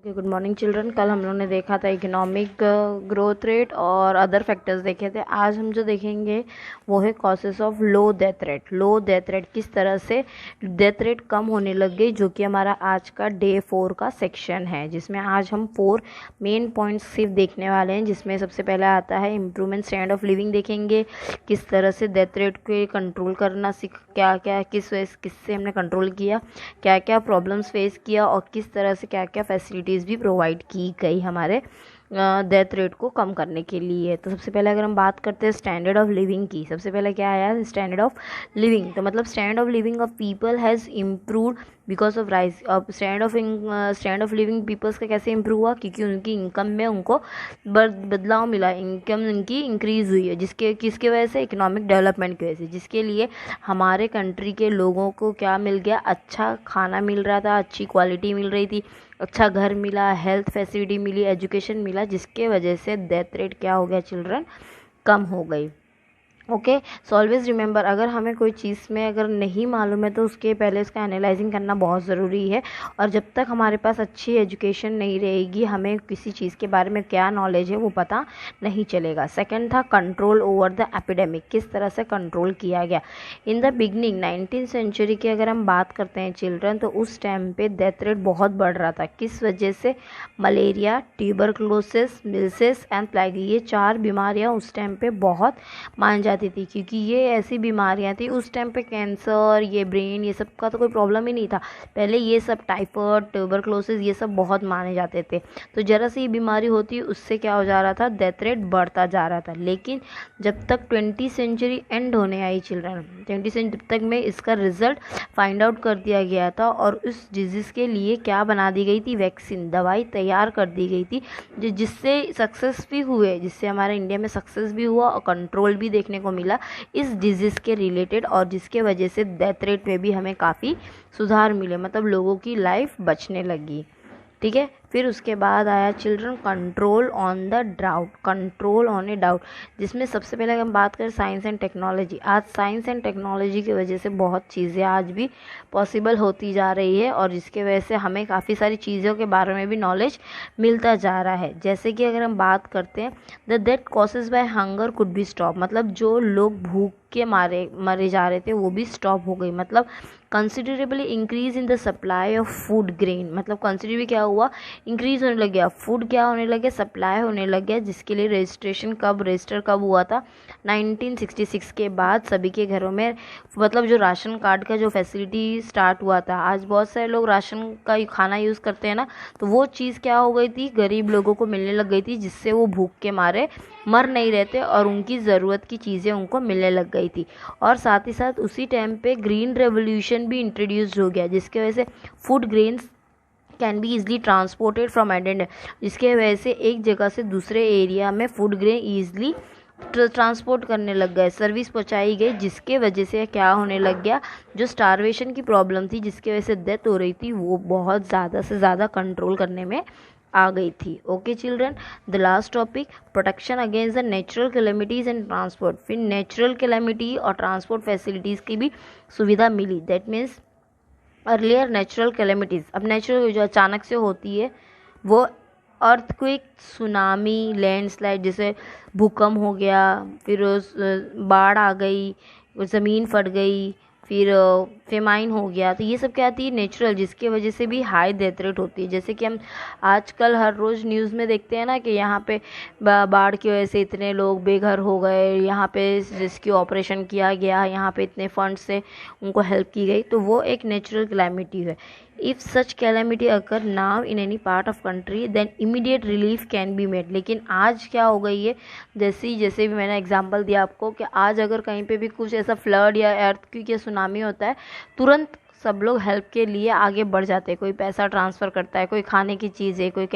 Good morning children. कल हम लोग ने देखा था इकोनॉमिक ग्रोथ रेट और अदर फैक्टर्स देखे थे। आज हम जो देखेंगे वो है causes of low death rate. Low death rate किस तरह से डेथ रेट कम होने लग गई, जो कि हमारा आज का डे 4 का सेक्शन है, जिसमें आज हम 4 मेन पॉइंट्स सिर्फ देखने वाले हैं। जिसमें सबसे पहले आता है इम्प्रूवमेंट स्टैंडर्ड ऑफ लिविंग। देखेंगे किस तरह से डेथ रेट को कंट्रोल करना सीख, क्या क्या किससे हमने कंट्रोल किया, क्या क्या प्रॉब्लम्स फेस किया और किस तरह से क्या क्या फैसिलिटीज़ भी प्रोवाइड की गई हमारे डेथ रेट को कम करने के लिए। तो सबसे पहले अगर हम बात करते हैं स्टैंडर्ड ऑफ लिविंग की, सबसे पहले क्या आया स्टैंडर्ड ऑफ लिविंग। तो मतलब standard of living of people has improved because of rise. अब स्टैंडर्ड ऑफ लिविंग पीपल्स का कैसे इम्प्रूव हुआ, क्योंकि उनकी इनकम में उनको बदलाव मिला, इनकम उनकी इंक्रीज़ हुई है, किसके वजह से, इकोनॉमिक डेवलपमेंट की वजह से, जिसके लिए हमारे कंट्री के लोगों को क्या मिल गया, अच्छा खाना मिल रहा था, अच्छी क्वालिटी मिल रही थी, अच्छा घर मिला, हेल्थ फैसिलिटी मिली, एजुकेशन मिला, जिसके वजह से डेथ रेट क्या हो गया चिल्ड्रन, कम हो गई। ओके, सो ऑलवेज रिमेंबर, अगर हमें कोई चीज़ में अगर नहीं मालूम है तो उसके पहले उसका एनालाइजिंग करना बहुत ज़रूरी है। और जब तक हमारे पास अच्छी एजुकेशन नहीं रहेगी, हमें किसी चीज़ के बारे में क्या नॉलेज है वो पता नहीं चलेगा। सेकंड था कंट्रोल ओवर द एपिडेमिक। किस तरह से कंट्रोल किया गया in the beginning 19th century की अगर हम बात करते हैं चिल्ड्रन, तो उस टाइम पे डेथ रेट बहुत बढ़ रहा था। किस वजह से, मलेरिया, ट्यूबरक्लोसिस, मिल्सेस एंड प्लेग, ये 4 बीमारियां उस टाइम पे बहुत मान जाती थी, क्योंकि ये ऐसी बीमारियां थी उस टाइम पे। कैंसर, ये ब्रेन, ये सब का तो कोई प्रॉब्लम ही नहीं था पहले। ये सब टाइफाइड, ट्यूबरक्लोसिस, ये सब बहुत माने जाते थे। तो जरा सी बीमारी होती, उससे क्या हो जा रहा था, डेथ रेट बढ़ता जा रहा था। लेकिन जब तक 20th सेंचुरी एंड होने आई चिल्ड्रन, 20th सेंचुरी तक में इसका रिजल्ट फाइंड आउट कर दिया गया था और उस डिजीज़ के लिए क्या बना दी गई थी, वैक्सीन, दवाई तैयार कर दी गई थी, जिससे सक्सेस भी हुए, जिससे हमारे इंडिया में सक्सेस भी हुआ और कंट्रोल भी देखने को मिला इस डिजीज़ के रिलेटेड, और जिसके वजह से डेथ रेट में भी हमें काफ़ी सुधार मिले, मतलब लोगों की लाइफ बचने लगी। ठीक है, फिर उसके बाद आया children control on the drought, control on a doubt, जिसमें सबसे पहले हम बात करें साइंस एंड टेक्नोलॉजी। आज साइंस एंड टेक्नोलॉजी की वजह से बहुत चीज़ें आज भी पॉसिबल होती जा रही है, और जिसके वजह से हमें काफ़ी सारी चीज़ों के बारे में भी नॉलेज मिलता जा रहा है। जैसे कि अगर हम बात करते हैं the death causes bye hunger could be stop, मतलब जो लोग भूख के मरे जा रहे थे वो भी स्टॉप हो गई। मतलब considerably increase in the supply of food grain, मतलब कंसिडरेबली क्या हुआ, इंक्रीज होने लग गया, फूड क्या होने लग गया, सप्लाई होने लग गया, जिसके लिए रजिस्टर कब हुआ था, 1966 के बाद सभी के घरों में, मतलब जो राशन कार्ड का जो फैसिलिटी स्टार्ट हुआ था। आज बहुत सारे लोग राशन का खाना यूज़ करते हैं ना, तो वो चीज़ क्या हो गई थी, गरीब लोगों को मिलने लग गई थी, जिससे वो भूख के मारे मर नहीं रहते और उनकी ज़रूरत की चीज़ें उनको मिलने लग गई थी। और साथ ही साथ उसी टाइम पे ग्रीन रेवोल्यूशन भी इंट्रोड्यूस्ड हो गया, जिसके वजह से food grains can be easily transported from and, जिसके वजह से एक जगह से दूसरे एरिया में फूड ग्रेन ईजिली ट्रांसपोर्ट करने लग गए, सर्विस पहुंचाई गई, जिसके वजह से क्या होने लग गया, जो स्टारवेशन की प्रॉब्लम थी, जिसकी वजह से डेथ हो रही थी, वो बहुत ज़्यादा से ज़्यादा कंट्रोल करने में आ गई थी। Okay children, the last topic protection against the natural calamities and transport. फिर नेचुरल कैलेमिटी और ट्रांसपोर्ट फैसिलिटीज़ की भी सुविधा मिली। That means earlier natural calamities, अब नेचुरल जो अचानक से होती है वो अर्थक्वेक, सुनामी, लैंडस्लाइड, जैसे भूकंप हो गया, फिर बाढ़ आ गई, ज़मीन फट गई, फिर फेमाइन हो गया, तो ये सब क्या आती है, नेचुरल, जिसके वजह से भी हाई डेथ रेट होती है। जैसे कि हम आजकल हर रोज़ न्यूज़ में देखते हैं ना कि यहाँ पे बाढ़ की वजह से इतने लोग बेघर हो गए, यहाँ पे रेस्क्यू ऑपरेशन किया गया, यहाँ पे इतने फंड से उनको हेल्प की गई, तो वो एक नेचुरल कैलेमिटी है। If such calamity occur now in any part of country then immediate relief can be made. लेकिन आज क्या हो गई है, जैसे भी मैंने एग्जांपल दिया आपको कि आज अगर कहीं पे भी कुछ ऐसा फ्लड या अर्थक्वेक या सुनामी होता है, तुरंत सब लोग हेल्प के लिए आगे बढ़ जाते हैं। कोई पैसा ट्रांसफ़र करता है, कोई खाने की चीज़ें, कोई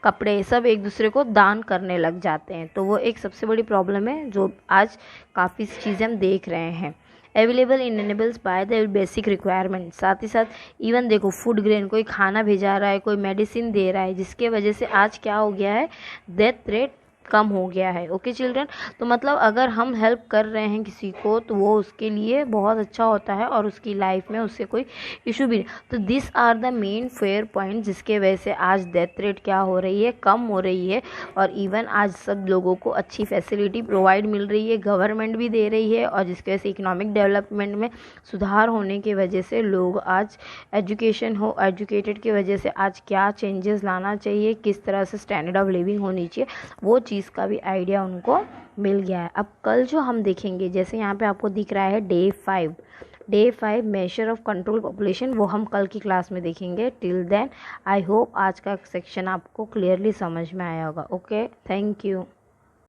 कपड़े, सब एक दूसरे को दान करने लग जाते हैं। तो वो एक सबसे बड़ी प्रॉब्लम है जो आज काफ़ी चीज़ें हम देख रहे हैं। Available in enables by the basic requirement, साथ ही साथ इवन देखो फूड ग्रेन, कोई खाना भेजा रहा है, कोई मेडिसिन दे रहा है, जिसके वजह से आज क्या हो गया है, डेथ रेट कम हो गया है। ओके चिल्ड्रन, तो मतलब अगर हम हेल्प कर रहे हैं किसी को तो वो उसके लिए बहुत अच्छा होता है और उसकी लाइफ में उससे कोई इशू भी नहीं। तो this are the main fair point जिसके वजह से आज डेथ रेट क्या हो रही है, कम हो रही है। और इवन आज सब लोगों को अच्छी फैसिलिटी प्रोवाइड मिल रही है, गवर्नमेंट भी दे रही है, और जिसकी वजह से इकोनॉमिक डेवलपमेंट में सुधार होने की वजह से लोग आज एजुकेटेड की वजह से आज क्या चेंजेस लाना चाहिए, किस तरह से स्टैंडर्ड ऑफ लिविंग होनी चाहिए, वो चीज़ का भी आइडिया उनको मिल गया है। अब कल जो हम देखेंगे, जैसे यहाँ पे आपको दिख रहा है day 5 measure of control population, वो हम कल की क्लास में देखेंगे। टिल देन आई होप आज का सेक्शन आपको क्लियरली समझ में आया होगा। Okay, thank you.